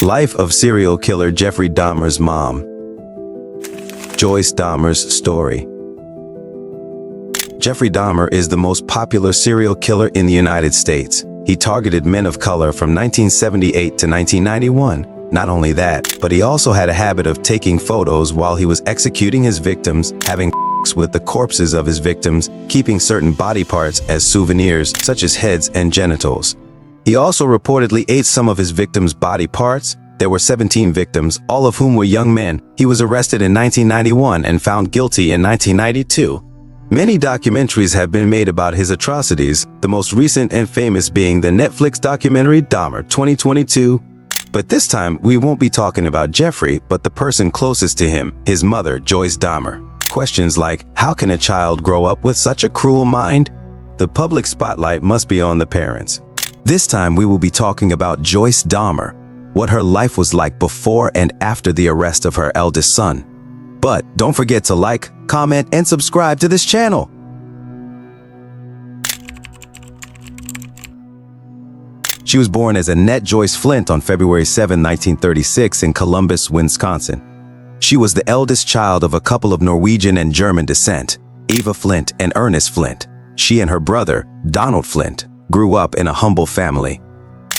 Life of serial killer Jeffrey Dahmer's mom. Joyce Dahmer's story. Jeffrey Dahmer is the most popular serial killer in the United States. He targeted men of color from 1978 to 1991. Not only that, but he also had a habit of taking photos while he was executing his victims, having with the corpses of his victims, keeping certain body parts as souvenirs, such as heads and genitals. He also reportedly ate some of his victims' body parts. There were 17 victims, all of whom were young men. He was arrested in 1991 and found guilty in 1992. Many documentaries have been made about his atrocities, the most recent and famous being the Netflix documentary Dahmer 2022. But this time, we won't be talking about Jeffrey, but the person closest to him, his mother, Joyce Dahmer. Questions like, how can a child grow up with such a cruel mind? The public spotlight must be on the parents. This time we will be talking about Joyce Dahmer, what her life was like before and after the arrest of her eldest son. But don't forget to like, comment, and subscribe to this channel. She was born as Annette Joyce Flint on February 7, 1936 in Columbus, Wisconsin. She was the eldest child of a couple of Norwegian and German descent, Eva Flint and Ernest Flint. She and her brother, Donald Flint, grew up in a humble family.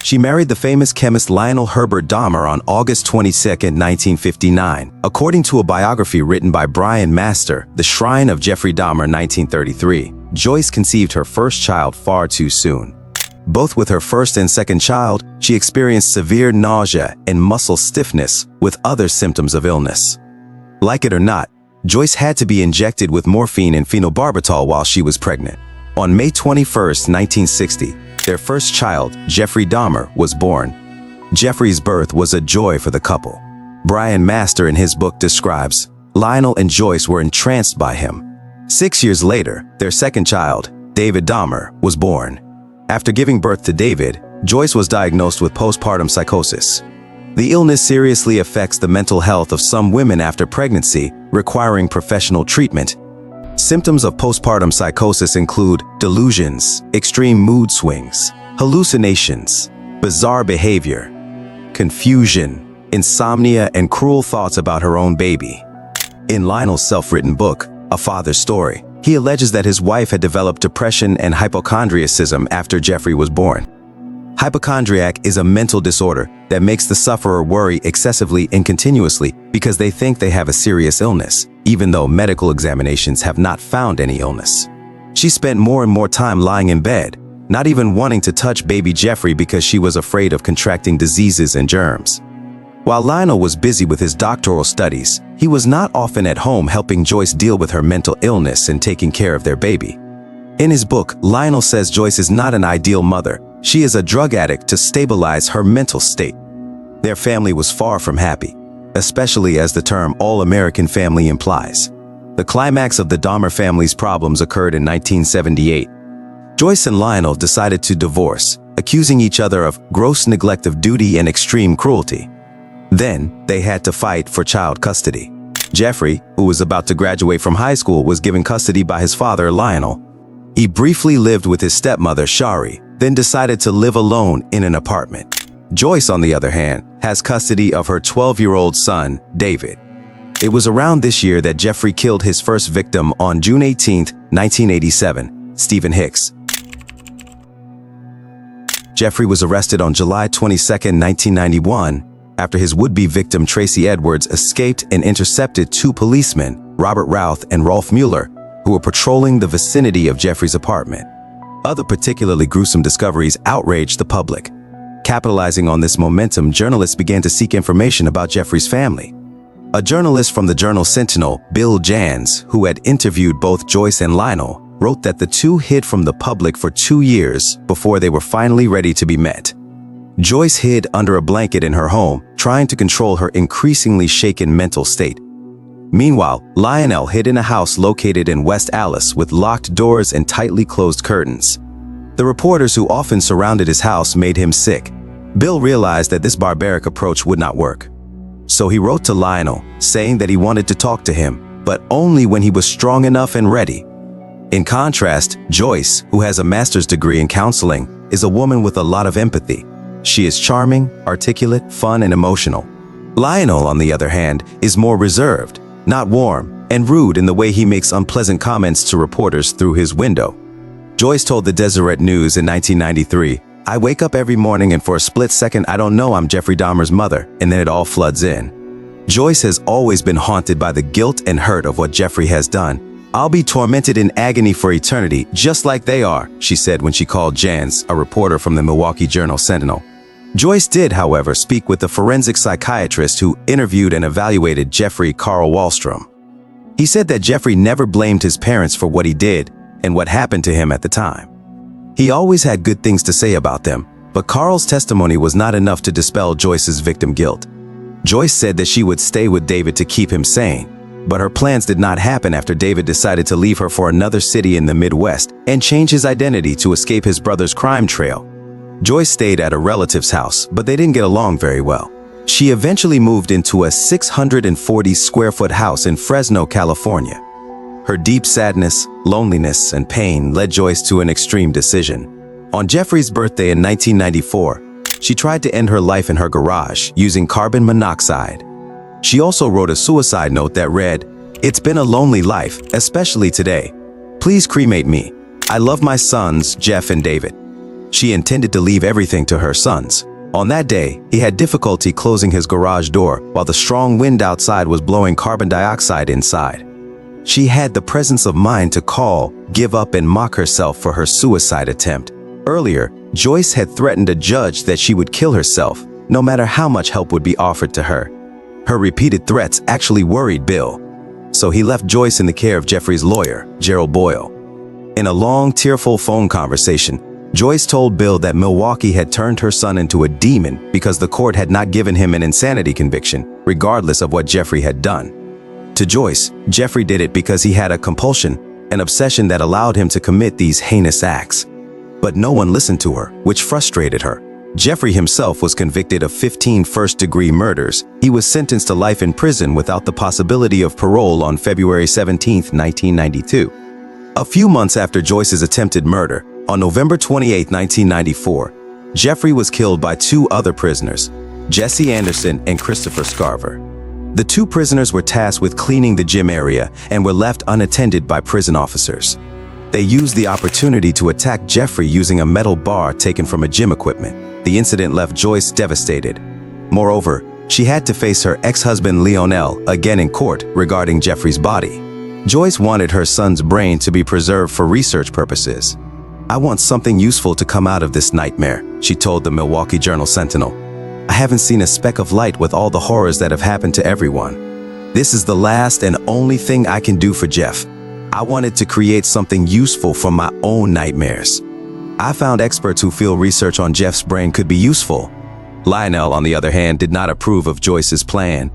She married the famous chemist Lionel Herbert Dahmer on August 22, 1959. According to a biography written by Brian Master, The Shrine of Jeffrey Dahmer 1933, Joyce conceived her first child far too soon. Both with her first and second child, she experienced severe nausea and muscle stiffness with other symptoms of illness. Like it or not, Joyce had to be injected with morphine and phenobarbital while she was pregnant. On May 21, 1960, their first child, Jeffrey Dahmer, was born. Jeffrey's birth was a joy for the couple. Brian Master in his book describes, Lionel and Joyce were entranced by him. 6 years later, their second child, David Dahmer, was born. After giving birth to David, Joyce was diagnosed with postpartum psychosis. The illness seriously affects the mental health of some women after pregnancy, requiring professional treatment. Symptoms of postpartum psychosis include delusions, extreme mood swings, hallucinations, bizarre behavior, confusion, insomnia, and cruel thoughts about her own baby. In Lionel's self-written book, A Father's Story, he alleges that his wife had developed depression and hypochondriacism after Jeffrey was born. Hypochondriac is a mental disorder that makes the sufferer worry excessively and continuously because they think they have a serious illness, even though medical examinations have not found any illness. She spent more and more time lying in bed, not even wanting to touch baby Jeffrey because she was afraid of contracting diseases and germs. While Lionel was busy with his doctoral studies, he was not often at home helping Joyce deal with her mental illness and taking care of their baby. In his book, Lionel says Joyce is not an ideal mother. She is a drug addict to stabilize her mental state. Their family was far from happy, especially as the term all-American family implies. The climax of the Dahmer family's problems occurred in 1978. Joyce and Lionel decided to divorce, accusing each other of gross neglect of duty and extreme cruelty. Then, they had to fight for child custody. Jeffrey, who was about to graduate from high school, was given custody by his father, Lionel. He briefly lived with his stepmother, Shari, then decided to live alone in an apartment. Joyce, on the other hand, has custody of her 12-year-old son, David. It was around this year that Jeffrey killed his first victim on June 18, 1987, Stephen Hicks. Jeffrey was arrested on July 22, 1991, after his would-be victim Tracy Edwards escaped and intercepted two policemen, Robert Routh and Rolf Mueller, who were patrolling the vicinity of Jeffrey's apartment. Other particularly gruesome discoveries outraged the public. Capitalizing on this momentum, journalists began to seek information about Jeffrey's family. A journalist from the Journal Sentinel, Bill Jans, who had interviewed both Joyce and Lionel, wrote that the two hid from the public for 2 years before they were finally ready to be met. Joyce hid under a blanket in her home, trying to control her increasingly shaken mental state. Meanwhile, Lionel hid in a house located in West Allis with locked doors and tightly closed curtains. The reporters who often surrounded his house made him sick. Bill realized that this barbaric approach would not work. So he wrote to Lionel, saying that he wanted to talk to him, but only when he was strong enough and ready. In contrast, Joyce, who has a master's degree in counseling, is a woman with a lot of empathy. She is charming, articulate, fun, and emotional. Lionel, on the other hand, is more reserved, not warm, and rude in the way he makes unpleasant comments to reporters through his window. Joyce told the Deseret News in 1993, "I wake up every morning and for a split second I don't know I'm Jeffrey Dahmer's mother, and then it all floods in." Joyce has always been haunted by the guilt and hurt of what Jeffrey has done. "I'll be tormented in agony for eternity, just like they are," she said when she called Jans, a reporter from the Milwaukee Journal-Sentinel. Joyce did, however, speak with the forensic psychiatrist who interviewed and evaluated Jeffrey, Carl Wallstrom. He said that Jeffrey never blamed his parents for what he did and what happened to him at the time. He always had good things to say about them, but Carl's testimony was not enough to dispel Joyce's victim guilt. Joyce said that she would stay with David to keep him sane, but her plans did not happen after David decided to leave her for another city in the Midwest and change his identity to escape his brother's crime trail. Joyce stayed at a relative's house, but they didn't get along very well. She eventually moved into a 640-square-foot house in Fresno, California. Her deep sadness, loneliness, and pain led Joyce to an extreme decision. On Jeffrey's birthday in 1994, she tried to end her life in her garage using carbon monoxide. She also wrote a suicide note that read, "It's been a lonely life, especially today. Please cremate me. I love my sons, Jeff and David." She intended to leave everything to her sons. On that day, he had difficulty closing his garage door while the strong wind outside was blowing carbon dioxide inside. She had the presence of mind to call, give up, and mock herself for her suicide attempt. Earlier, Joyce had threatened a judge that she would kill herself, no matter how much help would be offered to her. Her repeated threats actually worried Bill, so he left Joyce in the care of Jeffrey's lawyer, Gerald Boyle. In a long, tearful phone conversation, Joyce told Bill that Milwaukee had turned her son into a demon because the court had not given him an insanity conviction, regardless of what Jeffrey had done. To Joyce, Jeffrey did it because he had a compulsion, an obsession that allowed him to commit these heinous acts. But no one listened to her, which frustrated her. Jeffrey himself was convicted of 15 first-degree murders. He was sentenced to life in prison without the possibility of parole on February 17, 1992. A few months after Joyce's attempted murder, on November 28, 1994, Jeffrey was killed by two other prisoners, Jesse Anderson and Christopher Scarver. The two prisoners were tasked with cleaning the gym area and were left unattended by prison officers. They used the opportunity to attack Jeffrey using a metal bar taken from a gym equipment. The incident left Joyce devastated. Moreover, she had to face her ex-husband Lionel again in court regarding Jeffrey's body. Joyce wanted her son's brain to be preserved for research purposes. "I want something useful to come out of this nightmare," she told the Milwaukee Journal-Sentinel. "I haven't seen a speck of light with all the horrors that have happened to everyone. This is the last and only thing I can do for Jeff. I wanted to create something useful for my own nightmares. I found experts who feel research on Jeff's brain could be useful." Lionel, on the other hand, did not approve of Joyce's plan.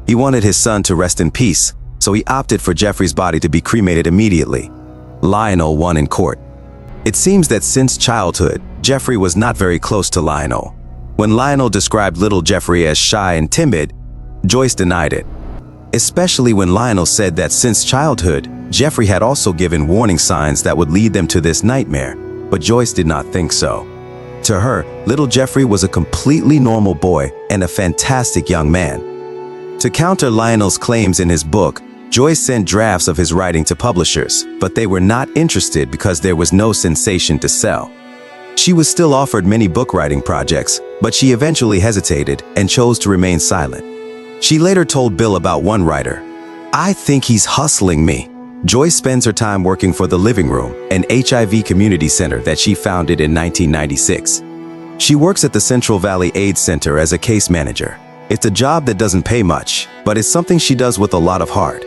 He wanted his son to rest in peace, so he opted for Jeffrey's body to be cremated immediately. Lionel won in court. It seems that since childhood, Jeffrey was not very close to Lionel. When Lionel described little Jeffrey as shy and timid, Joyce denied it. Especially when Lionel said that since childhood, Jeffrey had also given warning signs that would lead them to this nightmare, but Joyce did not think so. To her, little Jeffrey was a completely normal boy and a fantastic young man. To counter Lionel's claims in his book, Joyce sent drafts of his writing to publishers, but they were not interested because there was no sensation to sell. She was still offered many book writing projects, but she eventually hesitated and chose to remain silent. She later told Bill about one writer, "I think he's hustling me." Joyce spends her time working for The Living Room, an HIV community center that she founded in 1996. She works at the Central Valley AIDS Center as a case manager. It's a job that doesn't pay much, but it's something she does with a lot of heart.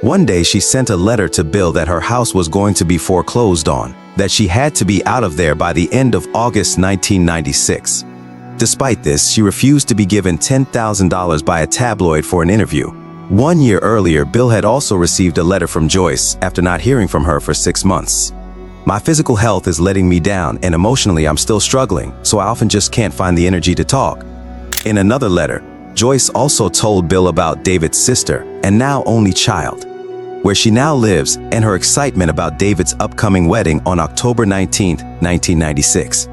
One day she sent a letter to Bill that her house was going to be foreclosed on, that she had to be out of there by the end of August 1996. Despite this, she refused to be given $10,000 by a tabloid for an interview. 1 year earlier, Bill had also received a letter from Joyce after not hearing from her for 6 months. "My physical health is letting me down and emotionally I'm still struggling, so I often just can't find the energy to talk." In another letter, Joyce also told Bill about David's sister and now only child, where she now lives, and her excitement about David's upcoming wedding on October 19, 1996.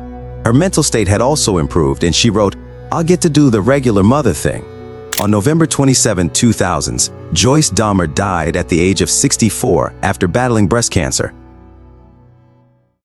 Her mental state had also improved, and she wrote, "I'll get to do the regular mother thing." On November 27, 2000, Joyce Dahmer died at the age of 64 after battling breast cancer.